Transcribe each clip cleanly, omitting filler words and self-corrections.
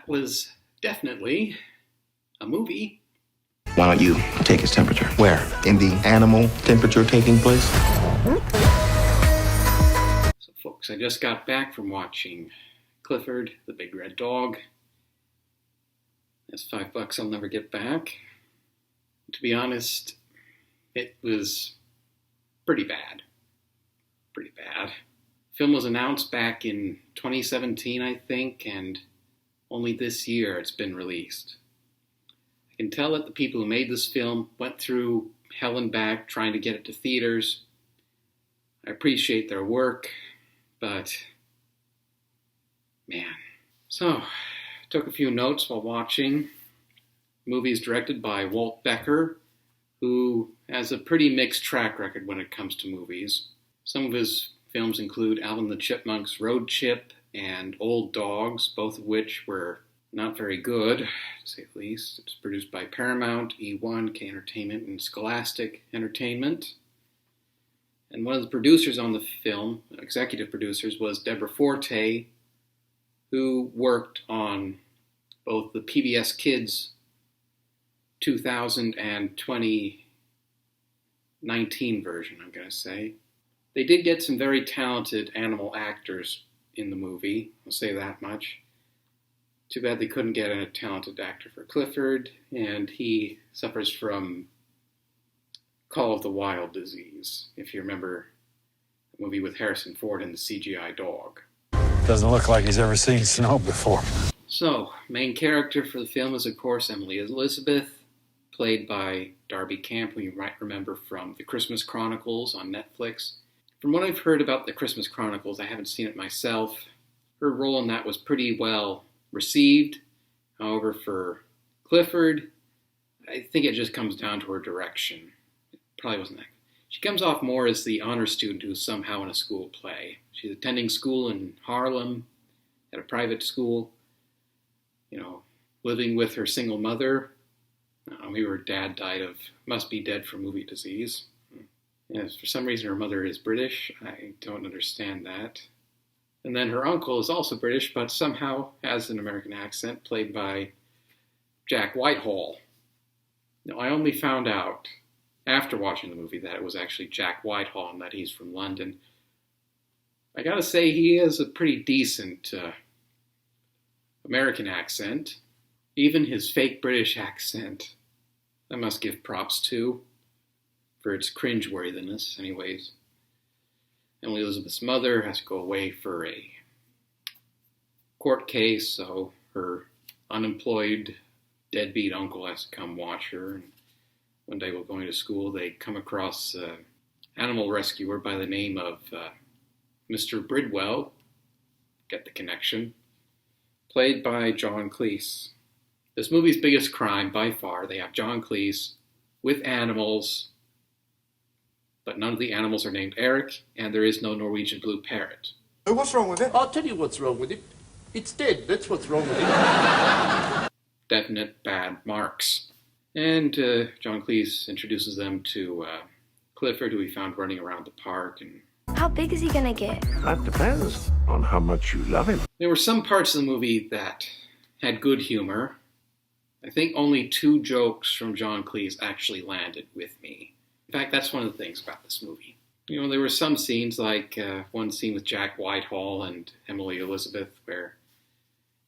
That was definitely a movie. Why don't you take his temperature? Where? In the animal temperature taking place? So, folks, I just got back from watching Clifford, the Big Red Dog. That's $5 I'll never get back. To be honest, it was pretty bad. Pretty bad. The film was announced back in 2017, I think, and only this year it's been released. I can tell that the people who made this film went through hell and back trying to get it to theaters. I appreciate their work, but man. So, I took a few notes while watching. The movie is directed by Walt Becker, who has a pretty mixed track record when it comes to movies. Some of his films include Alvin the Chipmunk's Road Chip and Old Dogs, both of which were not very good, to say the least. It was produced by Paramount, E1, Entertainment, and Scholastic Entertainment. And one of the producers on the film, executive producers, was Deborah Forte, who worked on both the PBS Kids 2000 and 2019 version, I'm going to say. They did get some very talented animal actors in the movie, I'll say that much. Too bad they couldn't get a talented actor for Clifford, and he suffers from Call of the Wild disease, if you remember the movie with Harrison Ford and the CGI dog. Doesn't look like he's ever seen snow before. So, main character for the film is, of course, Emily Elizabeth, played by Darby Camp, who you might remember from The Christmas Chronicles on Netflix. From what I've heard about The Christmas Chronicles, I haven't seen it myself. Her role in that was pretty well received. However, for Clifford, I think it just comes down to her direction. It probably wasn't that good. She comes off more as the honor student who's somehow in a school play. She's attending school in Harlem, at a private school, living with her single mother. Her dad died of, must be dead from movie disease. And for some reason her mother is British. I don't understand that. And then her uncle is also British, but somehow has an American accent, played by Jack Whitehall. Now, I only found out after watching the movie that it was actually Jack Whitehall and that he's from London. I gotta say, he has a pretty decent American accent. Even his fake British accent, I must give props to, for its cringeworthiness, anyways. Emily Elizabeth's mother has to go away for a court case, so her unemployed deadbeat uncle has to come watch her. And one day while going to school, they come across an animal rescuer by the name of Mr. Bridwell, get the connection, played by John Cleese. This movie's biggest crime, by far, they have John Cleese with animals, but none of the animals are named Eric, and there is no Norwegian blue parrot. What's wrong with it? I'll tell you what's wrong with it. It's dead. That's what's wrong with it. Definite bad marks. And John Cleese introduces them to Clifford, who he found running around the park. And how big is he gonna get? That depends on how much you love him. There were some parts of the movie that had good humor. I think only 2 jokes from John Cleese actually landed with me. In fact, that's one of the things about this movie. There were some scenes, like one scene with Jack Whitehall and Emily Elizabeth, where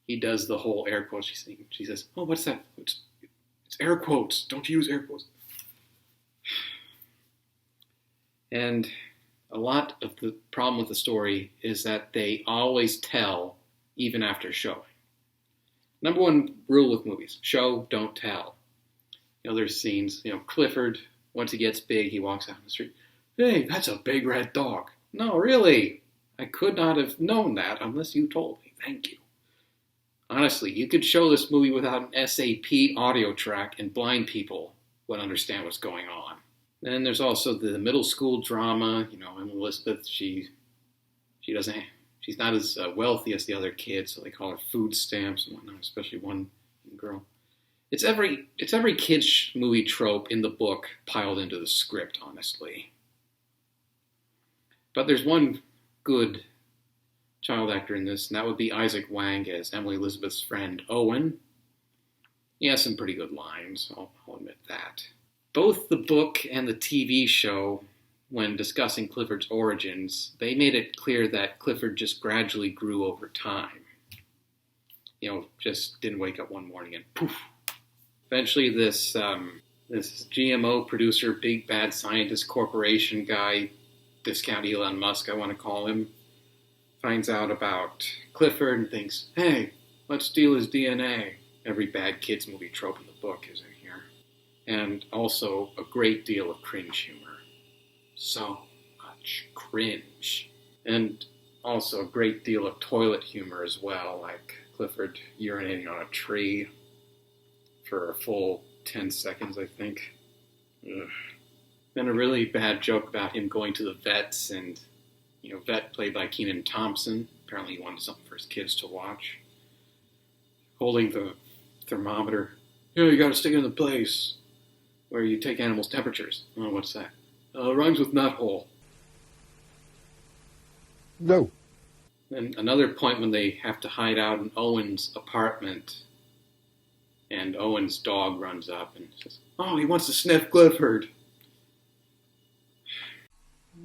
he does the whole air quotes thing. She says, "Oh, what's that? It's air quotes. Don't use air quotes." And a lot of the problem with the story is that they always tell even after showing. Number one rule with movies: show, don't tell. There's scenes, Clifford, once he gets big, he walks out in the street. "Hey, that's a big red dog." No, really. I could not have known that unless you told me. Thank you. Honestly, you could show this movie without an SAP audio track and blind people would understand what's going on. Then there's also the middle school drama. Elizabeth, she's not as wealthy as the other kids, so they call her food stamps and whatnot, especially one girl. It's every kid's movie trope in the book piled into the script, honestly. But there's one good child actor in this, and that would be Isaac Wang as Emily Elizabeth's friend Owen. He has some pretty good lines, I'll admit that. Both the book and the TV show, when discussing Clifford's origins, they made it clear that Clifford just gradually grew over time. Just didn't wake up one morning and poof. Eventually this GMO producer, big bad scientist corporation guy, discount Elon Musk I want to call him, finds out about Clifford and thinks, hey, let's steal his DNA. Every bad kids movie trope in the book is in here. And also a great deal of cringe humor. So much cringe. And also a great deal of toilet humor as well, like Clifford urinating on a tree for a full 10 seconds, I think. Ugh. Then a really bad joke about him going to the vets, and, vet played by Kenan Thompson. Apparently he wanted something for his kids to watch. Holding the thermometer. You gotta stick it in the place where you take animals' temperatures. Oh, what's that? Rhymes with nut hole. No. And another point when they have to hide out in Owen's apartment, and Owen's dog runs up and says, oh, he wants to sniff Clifford.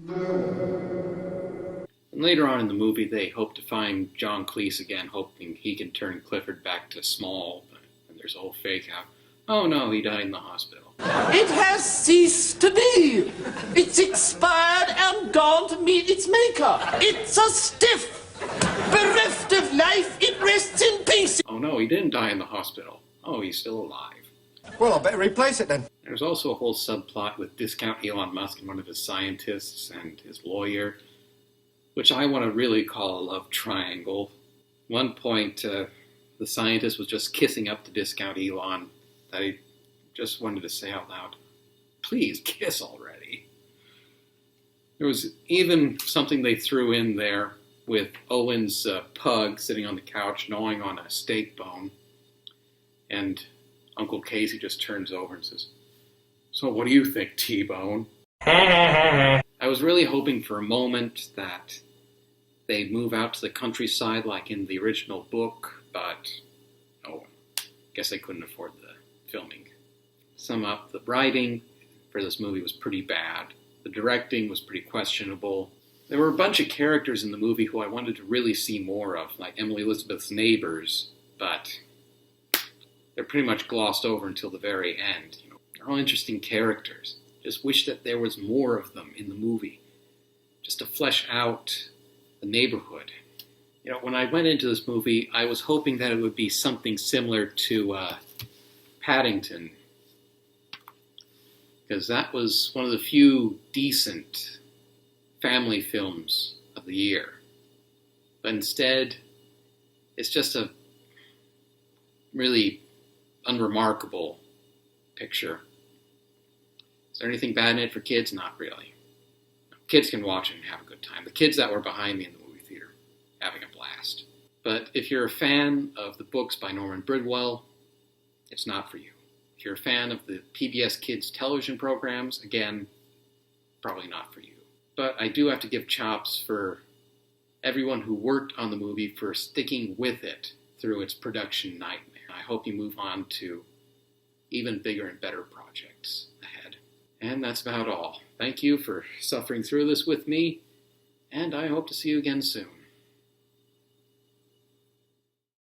And later on in the movie, they hope to find John Cleese again, hoping he can turn Clifford back to small. And there's a whole fake out. Oh no, he died in the hospital. It has ceased to be. It's expired and gone to meet its maker. It's a stiff. Bereft of life, it rests in peace. Oh no, he didn't die in the hospital. Oh, he's still alive. Well, I better replace it then. There's also a whole subplot with discount Elon Musk and one of his scientists and his lawyer, which I want to really call a love triangle. One point, the scientist was just kissing up to discount Elon. I just wanted to say out loud, please kiss already. There was even something they threw in there with Owen's pug sitting on the couch gnawing on a steak bone. And Uncle Casey just turns over and says, so what do you think, T-Bone? I was really hoping for a moment that they'd move out to the countryside like in the original book, but guess they couldn't afford the filming. Sum up, the writing for this movie was pretty bad. The directing was pretty questionable. There were a bunch of characters in the movie who I wanted to really see more of, like Emily Elizabeth's neighbors, but they're pretty much glossed over until the very end. They're all interesting characters. Just wish that there was more of them in the movie, just to flesh out the neighborhood. When I went into this movie, I was hoping that it would be something similar to Paddington, because that was one of the few decent family films of the year. But instead, it's just a really unremarkable picture. Is there anything bad in it for kids? Not really. Kids can watch it and have a good time. The kids that were behind me in the movie theater, having a blast. But if you're a fan of the books by Norman Bridwell, it's not for you. If you're a fan of the PBS Kids television programs, again, probably not for you. But I do have to give chops for everyone who worked on the movie for sticking with it through its production nightmare. I hope you move on to even bigger and better projects ahead. And that's about all. Thank you for suffering through this with me, and I hope to see you again soon.